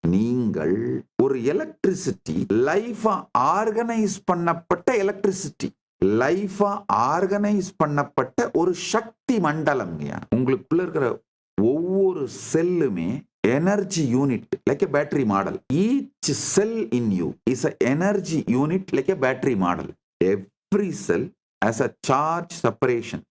நீங்கள் ஒரு எலக்ட்ரிசிட்டி, லைஃபா ஆர்கனைஸ் பண்ணப்பட்ட எலக்ட்ரிசிட்டி, லைஃபா ஆர்கனைஸ் பண்ணப்பட்ட ஒரு சக்தி மண்டலம். உங்களுக்குள்ள இருக்கிற ஒவ்வொரு செல்லுமே energy unit, like a battery model. Each cell in you is a energy unit like a battery model. Every cell has a charge separation,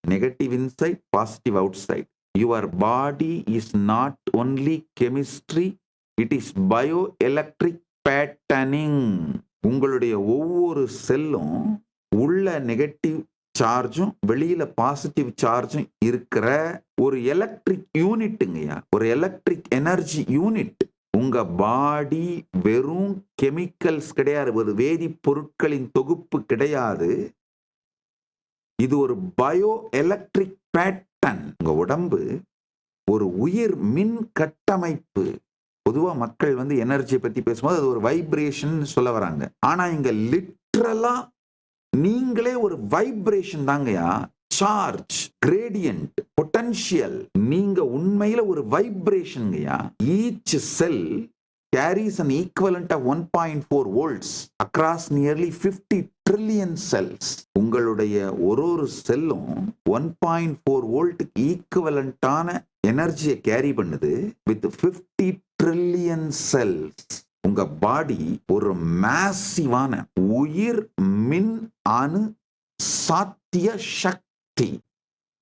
negative inside, positive outside. Your body is not only chemistry, it is bioelectric patterning. உங்களுடைய ஒவ்வொரு செல்லும் உள்ள negative சார்ஜும் வெளியில positive சார்ஜும் இருக்கிற ஒரு electric யூனிட்டுங்கய்யா, ஒரு எலக்ட்ரிக் எனர்ஜி யூனிட். உங்க பாடி வெறும் கெமிக்கல்ஸ் கிடையாது, ஒரு வேதிப்பொருட்களின் தொகுப்பு கிடையாது. இது ஒரு பயோ எலக்ட்ரிக் பேட்டர்ன். உங்க உடம்பு ஒரு உயிர் மின் கட்டமைப்பு. பொதுவா மக்கள் எனர்ஜியை பத்தி பேசும்போது அது ஒரு வைப்ரேஷன் சொல்ல வராங்க. ஆனா இங்க லிட்ரலா நீங்களே ஒரு வைப்ரேஷன் தாங்கயா. Charge, gradient, potential. நீங்க உண்மையில ஒரு வைப்ரேஷன்ங்கயா. Each cell carries an equivalent of 1.4 volts across nearly 50 trillion cells. உங்களுடைய ஒரு செல்லும் 1.4 வோல்ட் ஈக்குவலண்டான எனர்ஜியை கேரி பண்ணுது with 50 trillion cells. உங்க பாடி ஒரு மேசிவான உயிர் மின் அணு சாத்திய சக்தி.